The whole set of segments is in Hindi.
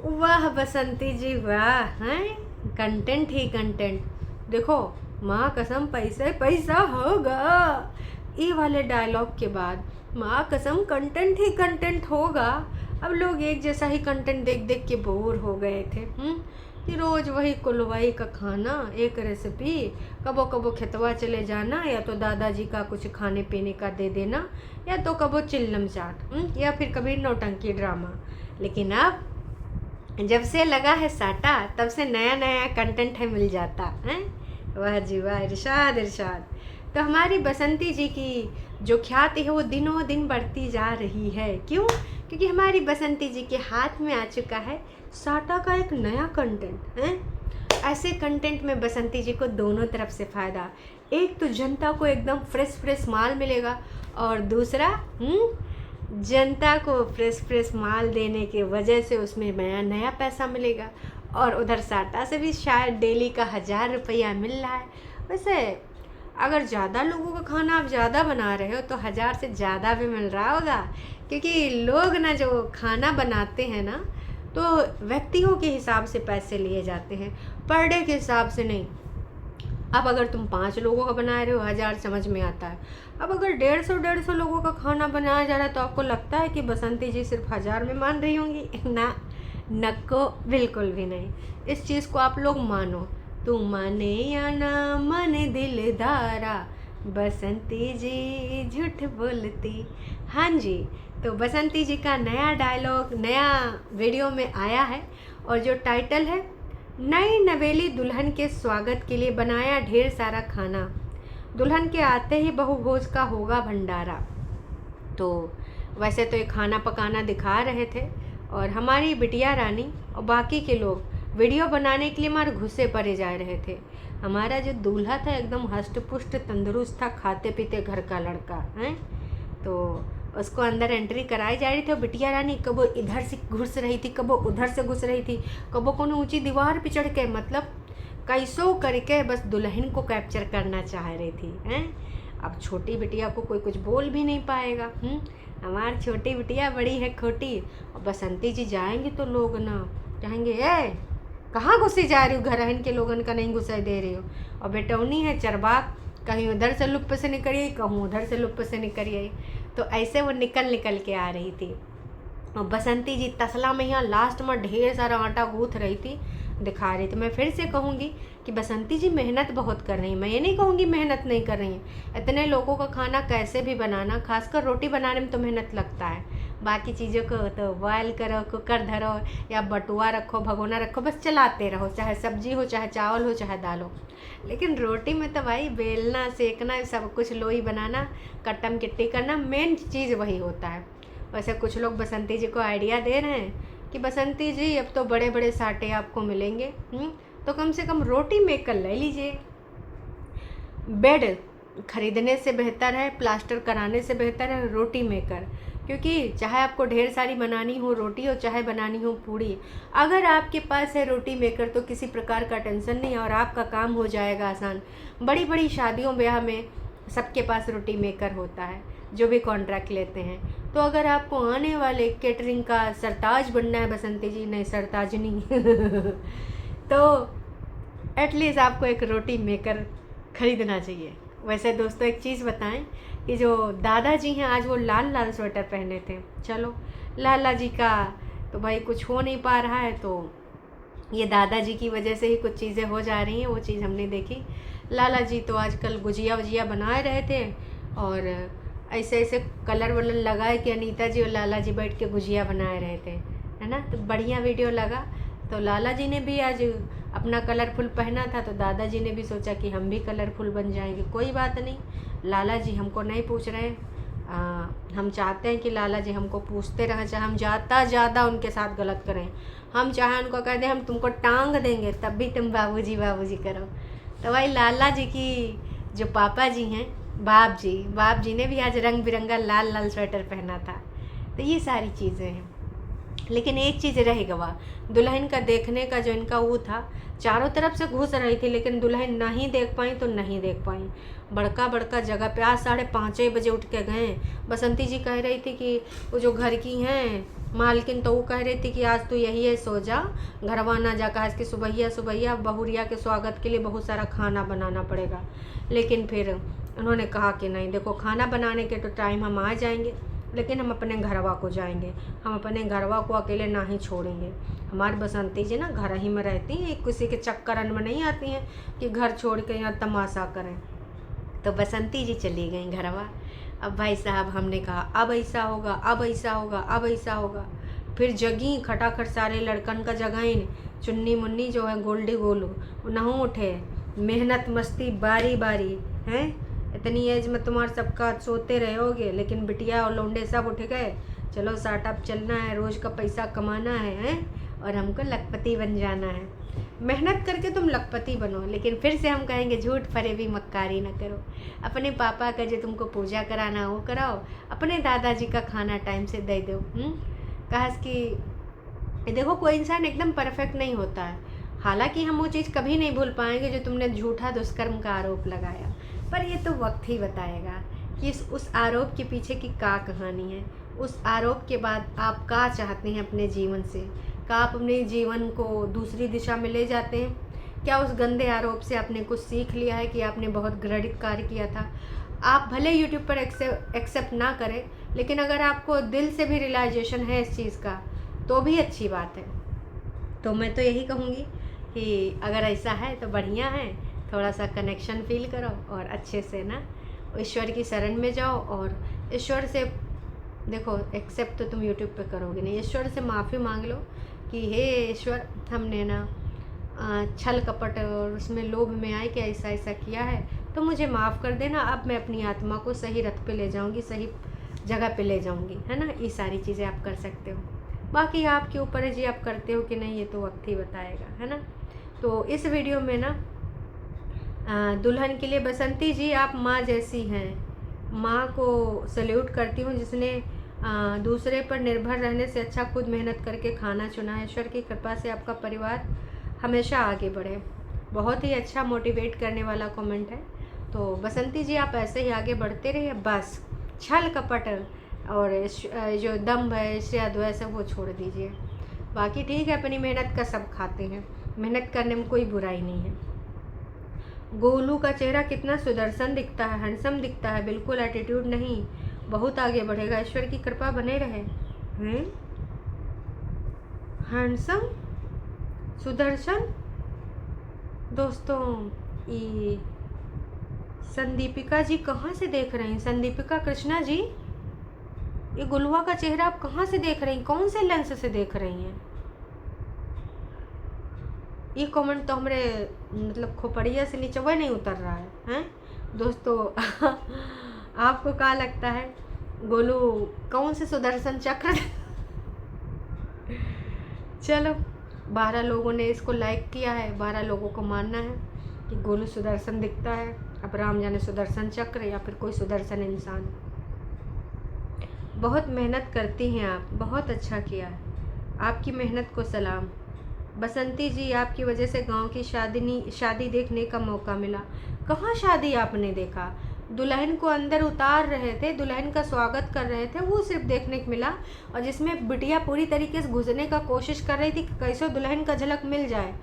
वाह बसंती जी वाह हैं। कंटेंट ही कंटेंट। देखो, माँ कसम पैसा ही पैसा होगा, ये वाले डायलॉग के बाद माँ कसम कंटेंट ही कंटेंट होगा। अब लोग एक जैसा ही कंटेंट देख देख के बोर हो गए थे। कि रोज़ वही कुलवाई का खाना, एक रेसिपी, कबो कबो खेतवा चले जाना, या तो दादाजी का कुछ खाने पीने का दे देना, या तो कबो चिल्लम चाट, या फिर कभी नौटंकी ड्रामा। लेकिन अब जब से लगा है साटा, तब से नया नया कंटेंट है मिल जाता है। वाह जी वाह, इरशाद इरशाद। तो हमारी बसंती जी की जो ख्याति है वो दिनों दिन बढ़ती जा रही है। क्यों? क्योंकि हमारी बसंती जी के हाथ में आ चुका है साटा का एक नया कंटेंट है। ऐसे कंटेंट में बसंती जी को दोनों तरफ से फ़ायदा। एक तो जनता को एकदम फ्रेश फ्रेश माल मिलेगा, और दूसरा जनता को फ्रेश फ्रेश माल देने की वजह से उसमें नया नया पैसा मिलेगा। और उधर साटा से भी शायद डेली का 1000 रुपया मिल रहा है। वैसे अगर ज़्यादा लोगों का खाना आप ज़्यादा बना रहे हो तो 1000 से ज़्यादा भी मिल रहा होगा। क्योंकि लोग ना जो खाना बनाते हैं ना, तो व्यक्तियों के हिसाब से पैसे लिए जाते हैं, पर डे के हिसाब से नहीं। अब अगर तुम 5 लोगों का बना रहे हो, 1000 समझ में आता है। अब अगर 150 लोगों का खाना बनाया जा रहा है, तो आपको लगता है कि बसंती जी सिर्फ 1000 में मान रही होंगी? ना, नको, बिल्कुल भी नहीं। इस चीज़ को आप लोग मानो। तू माने या ना माने दिलदारा, बसंती जी झूठ बोलती। हाँ जी। तो बसंती जी का नया डायलॉग नया वीडियो में आया है, और जो टाइटल है, नई नवेली दुल्हन के स्वागत के लिए बनाया ढेर सारा खाना, दुल्हन के आते ही बहु भोज का होगा भंडारा। तो वैसे तो ये खाना पकाना दिखा रहे थे, और हमारी बिटिया रानी और बाकी के लोग वीडियो बनाने के लिए हमारे घुसे पड़े जा रहे थे। हमारा जो दूल्हा था एकदम हष्ट पुष्ट तंदुरुस्त था, खाते पीते घर का लड़का है। तो उसको अंदर एंट्री कराई जा रही थी, और बिटिया रानी कबो इधर से घुस रही थी, कबो उधर से घुस रही थी, कबो कोनो ऊंची दीवार पे चढ़ के, मतलब कैसो करके बस दुल्हन को कैप्चर करना चाह रही थी हैं। अब छोटी बिटिया को कोई कुछ बोल भी नहीं पाएगा। हमारी छोटी बिटिया बड़ी है खोटी, और बसंती जी जाएंगे तो लोग ना कहेंगे, ए कहाँ घुसी जा रही हो, घरहन के लोगन का नहीं घुसाई दे रही हो। और बेटौनी है चरबाक, कहीं उधर से लुप्प से निकल आई, कहूँ उधर से लुप्प से निकल आई। तो ऐसे वो निकल निकल के आ रही थी। और बसंती जी तसला में यहाँ लास्ट में ढेर सारा आटा गूँथ रही थी, दिखा रही थी। मैं फिर से कहूँगी कि बसंती जी मेहनत बहुत कर रही हैं, मैं ये नहीं कहूँगी मेहनत नहीं कर रही हैं। इतने लोगों का खाना कैसे भी बनाना, खासकर रोटी बनाने में तो मेहनत लगता है। बाकी चीज़ों को तो बॉयल करो, कुकर धरो, या बटुआ रखो, भगोना रखो, बस चलाते रहो, चाहे सब्जी हो, चाहे चावल हो, चाहे दाल हो। लेकिन रोटी में तो भाई बेलना, सेकना, सब कुछ, लोई बनाना, कट्टम किट्टी करना, मेन चीज़ वही होता है। वैसे कुछ लोग बसंती जी को आइडिया दे रहे हैं कि बसंती जी अब तो बड़े बड़े साटे आपको मिलेंगे, तो कम से कम रोटी मेकर ले लीजिए। बेड खरीदने से बेहतर है, प्लास्टर कराने से बेहतर है रोटी मेकर। क्योंकि चाहे आपको ढेर सारी बनानी हो रोटी, और चाहे बनानी हो पूड़ी, अगर आपके पास है रोटी मेकर तो किसी प्रकार का टेंशन नहीं, और आपका काम हो जाएगा आसान। बड़ी बड़ी शादियों ब्याह में सबके पास रोटी मेकर होता है, जो भी कॉन्ट्रैक्ट लेते हैं। तो अगर आपको आने वाले केटरिंग का सरताज बनना है बसंती जी, नहीं सरताज नहीं तो एटलीस्ट आपको एक रोटी मेकर ख़रीदना चाहिए। वैसे दोस्तों एक चीज़ बताएं कि जो दादाजी हैं आज वो लाल लाल स्वेटर पहने थे। चलो लाला जी का तो भाई कुछ हो नहीं पा रहा है, तो ये दादाजी की वजह से ही कुछ चीज़ें हो जा रही हैं, वो चीज़ हमने देखी। लाला जी तो आजकल गुजिया वजिया बना रहे थे, और ऐसे ऐसे कलर वलर लगाए कि अनीता जी और लाला जी बैठ के गुजिया बना रहे थे, है ना। तो बढ़िया वीडियो लगा। तो लाला जी ने भी आज अपना कलरफुल पहना था, तो दादाजी ने भी सोचा कि हम भी कलरफुल बन जाएंगे। कोई बात नहीं, लाला जी हमको नहीं पूछ रहे, हम चाहते हैं कि लाला जी हमको पूछते रहें, चाहे हम ज़्यादा उनके साथ गलत करें। हम चाहे उनको कह दें हम तुमको टांग देंगे, तब भी तुम बाबूजी बाबूजी करो। तो भाई लाला जी की जो पापा जी हैं, बाप जी ने भी आज रंग बिरंगा लाल लाल स्वेटर पहना था। तो ये सारी चीज़ें हैं। लेकिन एक चीज़ रह गवा, दुल्हन का देखने का जो इनका वो था, चारों तरफ से घुस रही थी लेकिन दुल्हन नहीं देख पाई तो नहीं देख पाई। बड़का बड़का जगह पे आज 5:30 बजे उठ के गए। बसंती जी कह रही थी कि वो जो घर की हैं मालकिन, तो वो कह रही थी कि आज तू यही है, सो जा, घरवा ना जा, आज की सुबहिया सुबहिया बहुरिया के स्वागत के लिए बहुत सारा खाना बनाना पड़ेगा। लेकिन फिर उन्होंने कहा कि नहीं, देखो खाना बनाने के तो टाइम हम आ जाएंगे, लेकिन हम अपने घरवा को जाएंगे, हम अपने घरवा को अकेले ना ही छोड़ेंगे। हमारी बसंती जी ना घर ही में रहती हैं, किसी के चक्करन में नहीं आती हैं कि घर छोड़ के यहाँ तमाशा करें। तो बसंती जी चली गई घरवा। अब भाई साहब हमने कहा अब ऐसा होगा, अब ऐसा होगा, अब ऐसा होगा। फिर जगी खटाखट सारे लड़कन का जगाइन, चुन्नी मुन्नी जो है गोल्डी गोलू नहू उठे, मेहनत मस्ती बारी बारी हैं। इतनी एज में तुम्हारा सबका सोते रहोगे, लेकिन बिटिया और लौंडे सब उठ गए। चलो स्टार्टअप चलना है, रोज़ का पैसा कमाना है और हमको लखपति बन जाना है। मेहनत करके तुम लखपति बनो, लेकिन फिर से हम कहेंगे झूठ फरेबी मक्कारी ना करो। अपने पापा का जो तुमको पूजा कराना वो कराओ, अपने दादाजी का खाना टाइम से दे दो। कहास कि देखो कोई इंसान एकदम परफेक्ट नहीं होता है। हालांकि हम वो चीज़ कभी नहीं भूल पाएंगे जो तुमने झूठा दुष्कर्म का आरोप लगाया, पर ये तो वक्त ही बताएगा कि उस आरोप के पीछे की क्या कहानी है। उस आरोप के बाद आप क्या चाहते हैं अपने जीवन से? क्या आप अपने जीवन को दूसरी दिशा में ले जाते हैं? क्या उस गंदे आरोप से आपने कुछ सीख लिया है कि आपने बहुत घृणित कार्य किया था? आप भले यूट्यूब पर एक्सेप्ट ना करें, लेकिन अगर आपको दिल से भी रियलाइजेशन है इस चीज़ का तो भी अच्छी बात है। तो मैं तो यही कहूँगी कि अगर ऐसा है तो बढ़िया है, थोड़ा सा कनेक्शन फील करो और अच्छे से ना ईश्वर की शरण में जाओ। और ईश्वर से देखो एक्सेप्ट तो तुम यूट्यूब पे करोगे नहीं, ईश्वर से माफ़ी मांग लो कि हे ईश्वर, हमने ना छल कपट और उसमें लोभ में आए कि ऐसा ऐसा किया है, तो मुझे माफ़ कर देना। अब मैं अपनी आत्मा को सही रथ पे ले जाऊंगी, सही जगह पे ले जाऊंगी, है ना। ये सारी चीज़ें आप कर सकते हो। बाकी आपके ऊपर है जी, आप करते हो कि नहीं ये तो वक्त ही बताएगा, है ना। तो इस वीडियो में ना दुल्हन के लिए बसंती जी आप माँ जैसी हैं। माँ को सल्यूट करती हूँ जिसने दूसरे पर निर्भर रहने से अच्छा खुद मेहनत करके खाना चुना है। ईश्वर की कृपा से आपका परिवार हमेशा आगे बढ़े। बहुत ही अच्छा मोटिवेट करने वाला कमेंट है। तो बसंती जी आप ऐसे ही आगे बढ़ते रहिए, बस छल कपट और जो दम्भ है ईर्ष्या द्वेष है वो छोड़ दीजिए। बाकी ठीक है, अपनी मेहनत का सब खाते हैं, मेहनत करने में कोई बुराई नहीं है। गोलू का चेहरा कितना सुदर्शन दिखता है, हैंडसम दिखता है, बिल्कुल एटीट्यूड नहीं, बहुत आगे बढ़ेगा, ईश्वर की कृपा बने रहे। हैं हैंडसम सुदर्शन। दोस्तों ये संदीपिका जी कहाँ से देख रहे हैं? संदीपिका कृष्णा जी, ये गुलुआ का चेहरा आप कहाँ से देख रही हैं? कौन से लेंस से देख रही हैं? ये कमेंट तो हमारे मतलब खोपड़िया से नीचे वह नहीं उतर रहा है, हैं दोस्तों। आपको क्या लगता है गोलू कौन से सुदर्शन चक्र? चलो 12 लोगों ने इसको लाइक किया है, 12 लोगों को मानना है कि गोलू सुदर्शन दिखता है। अब राम जाने सुदर्शन चक्र या फिर कोई सुदर्शन इंसान। बहुत मेहनत करती हैं आप, बहुत अच्छा किया है, आपकी मेहनत को सलाम। बसंती जी आपकी वजह से गांव की शादी देखने का मौका मिला। कहाँ शादी आपने देखा? दुल्हन को अंदर उतार रहे थे, दुल्हन का स्वागत कर रहे थे, वो सिर्फ देखने को मिला। और जिसमें बिटिया पूरी तरीके से घुसने का कोशिश कर रही थी कि कैसे दुल्हन का झलक मिल जाए,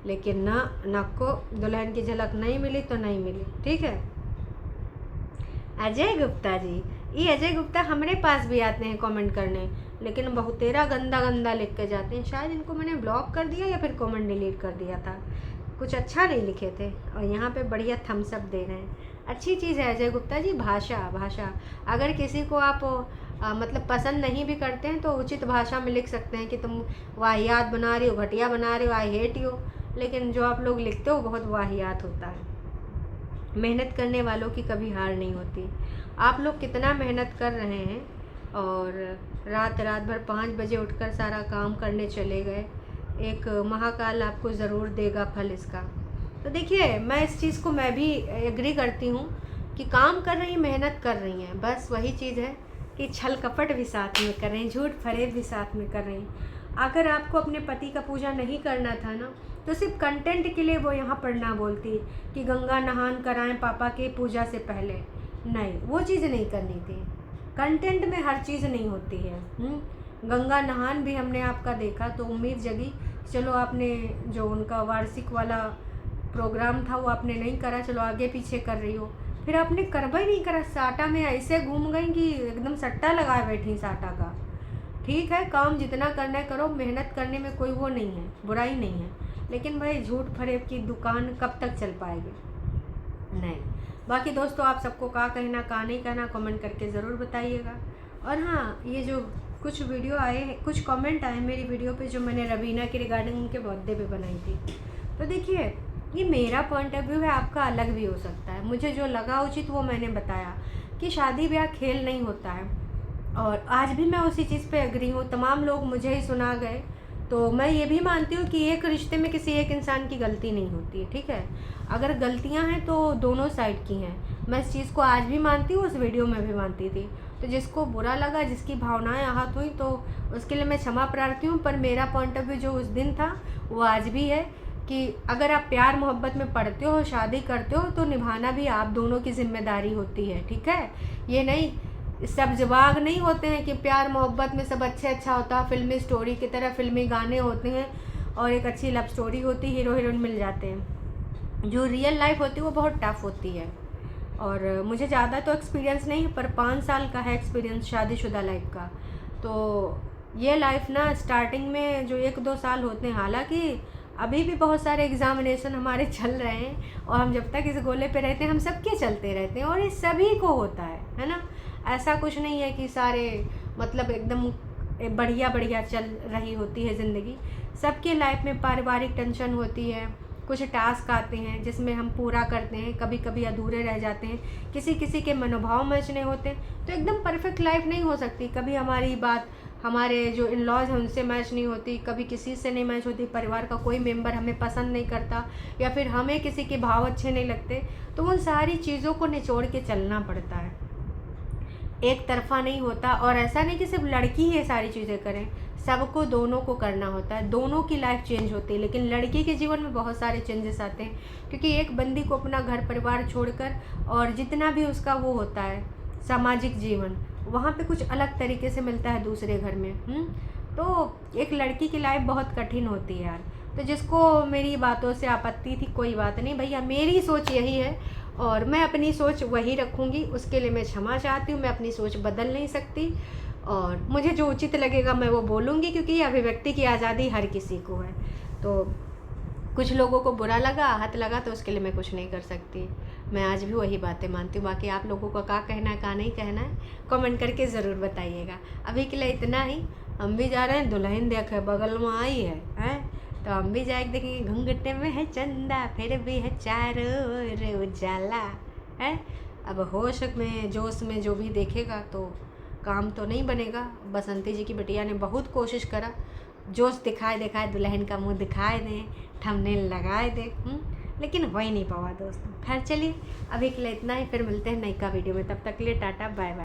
लेकिन ना को दुल्हन की झलक नहीं मिली तो नहीं मिली। ठीक है अजय गुप्ता जी, ये अजय गुप्ता हमारे पास भी आते हैं कमेंट करने, लेकिन बहुतेरा गंदा गंदा लिख के जाते हैं। शायद इनको मैंने ब्लॉक कर दिया या फिर कमेंट डिलीट कर दिया था, कुछ अच्छा नहीं लिखे थे। और यहाँ पे बढ़िया थम्स अप दे रहे हैं, अच्छी चीज़ है अजय गुप्ता जी। भाषा अगर किसी को आप मतलब पसंद नहीं भी करते हैं तो उचित भाषा में लिख सकते हैं कि तुम वाहियात बना रही हो, घटिया बना रही हो, आई हेट यू। लेकिन जो आप लोग लिखते हो बहुत वाहियात होता है। मेहनत करने वालों की कभी हार नहीं होती। आप लोग कितना मेहनत कर रहे हैं और रात भर 5 बजे उठकर सारा काम करने चले गए। एक महाकाल आपको ज़रूर देगा फल इसका। तो देखिए मैं इस चीज़ को मैं भी एग्री करती हूँ कि काम कर रही, मेहनत कर रही हैं, बस वही चीज़ है कि छल कपट भी साथ में कर रही हैं, झूठ फरेब भी साथ में कर रही हैं। अगर आपको अपने पति का पूजा नहीं करना था ना, तो सिर्फ कंटेंट के लिए वो यहाँ पर ना बोलती कि गंगा नहान कराएं पापा के पूजा से पहले। नहीं, वो चीज़ नहीं करनी थी। कंटेंट में हर चीज़ नहीं होती है। गंगा नहान भी हमने आपका देखा तो उम्मीद जगी, चलो आपने जो उनका वार्षिक वाला प्रोग्राम था वो आपने नहीं करा, चलो आगे पीछे कर रही हो। फिर आपने करवा ही नहीं करा, साटा में ऐसे घूम गई कि एकदम सट्टा लगाए बैठी साटा का। ठीक है, काम जितना करना है करो, मेहनत करने में कोई वो नहीं है, बुराई नहीं है, लेकिन भाई झूठ फरेब की दुकान कब तक चल पाएगी? नहीं। बाकी दोस्तों, आप सबको क्या कहना क्या नहीं कहना कमेंट करके ज़रूर बताइएगा। और हाँ, ये जो कुछ वीडियो आए, कुछ कमेंट आए मेरी वीडियो पे जो मैंने रवीना के रिगार्डिंग उनके बर्थडे पे बनाई थी, तो देखिए ये मेरा पॉइंट ऑफ व्यू है, आपका अलग भी हो सकता है। मुझे जो लगा उचित वो मैंने बताया कि शादी ब्याह खेल नहीं होता है, और आज भी मैं उसी चीज़ पे एग्री हूँ। तमाम लोग मुझे ही सुना गए, तो मैं ये भी मानती हूँ कि एक रिश्ते में किसी एक इंसान की गलती नहीं होती है। ठीक है, अगर गलतियाँ हैं तो दोनों साइड की हैं। मैं इस चीज़ को आज भी मानती हूँ, उस वीडियो में भी मानती थी। तो जिसको बुरा लगा, जिसकी भावनाएं आहत हुई, तो उसके लिए मैं क्षमा प्रार्थी हूँ। पर मेरा पॉइंट ऑफ व्यू जो उस दिन था वो आज भी है कि अगर आप प्यार मोहब्बत में पड़ते हो, शादी करते हो, तो निभाना भी आप दोनों की जिम्मेदारी होती है। ठीक है, ये नहीं, सब जवाब नहीं होते हैं कि प्यार मोहब्बत में सब अच्छा होता, फिल्मी स्टोरी की तरह फिल्मी गाने होते हैं और एक अच्छी लव स्टोरी होती, हीरो हीरोइन मिल जाते हैं। जो रियल लाइफ होती है वो बहुत टफ होती है। और मुझे ज़्यादा तो एक्सपीरियंस नहीं है, पर 5 साल का है एक्सपीरियंस शादीशुदा लाइफ का। तो ये लाइफ ना स्टार्टिंग में जो 1-2 साल होते हैं, हालांकि अभी भी बहुत सारे एग्ज़ामिनेशन हमारे चल रहे हैं और हम जब तक इस गोले पे रहते हैं हम सबके चलते रहते हैं, और ये सभी को होता है ना। ऐसा कुछ नहीं है कि सारे मतलब एकदम बढ़िया चल रही होती है ज़िंदगी। सबके लाइफ में पारिवारिक टेंशन होती है, कुछ टास्क आते हैं जिसमें हम पूरा करते हैं, कभी कभी अधूरे रह जाते हैं, किसी किसी के मनोभाव मैच नहीं होते, तो एकदम परफेक्ट लाइफ नहीं हो सकती। कभी हमारी बात हमारे जो इन लॉज हैं उनसे मैच नहीं होती, कभी किसी से नहीं मैच होती, परिवार का कोई मेंबर हमें पसंद नहीं करता, या फिर हमें किसी के भाव अच्छे नहीं लगते। तो उन सारी चीज़ों को निचोड़ के चलना पड़ता है, एक तरफा नहीं होता। और ऐसा नहीं कि सिर्फ लड़की ही ये सारी चीज़ें करें, सबको दोनों को करना होता है, दोनों की लाइफ चेंज होती है। लेकिन लड़की के जीवन में बहुत सारे चेंजेस आते हैं, क्योंकि एक बंदी को अपना घर परिवार छोड़कर और जितना भी उसका वो होता है सामाजिक जीवन, वहाँ पे कुछ अलग तरीके से मिलता है दूसरे घर में। तो एक लड़की की लाइफ बहुत कठिन होती है यार। तो जिसको मेरी बातों से आपत्ति थी, कोई बात नहीं भैया, मेरी सोच यही है और मैं अपनी सोच वही रखूँगी, उसके लिए मैं क्षमा चाहती हूँ। मैं अपनी सोच बदल नहीं सकती और मुझे जो उचित लगेगा मैं वो बोलूँगी, क्योंकि ये अभिव्यक्ति की आज़ादी हर किसी को है। तो कुछ लोगों को बुरा लगा, आहत लगा, तो उसके लिए मैं कुछ नहीं कर सकती। मैं आज भी वही बातें मानती हूँ। बाकी आप लोगों को क्या कहना है क्या नहीं कहना है कमेंट करके ज़रूर बताइएगा। अभी के लिए इतना ही। हम भी जा रहे हैं, दुल्हन देखे बगल में आई है तो हम भी जाएंगे, देखेंगे घूंघटे में है चंदा फिर भी है चारों ओर उजाला है। अब होश में जोश में जो भी देखेगा तो काम तो नहीं बनेगा। बसंती जी की बिटिया ने बहुत कोशिश करा, जोश दिखाए दुल्हन का मुंह दिखाए दें, थंबनेल लगाए दें, लेकिन हो ही नहीं पावा दोस्तों। खैर चलिए, अभी के लिए इतना ही, फिर मिलते हैं नई का वीडियो में। तब तक के लिए टाटा बाय बाय।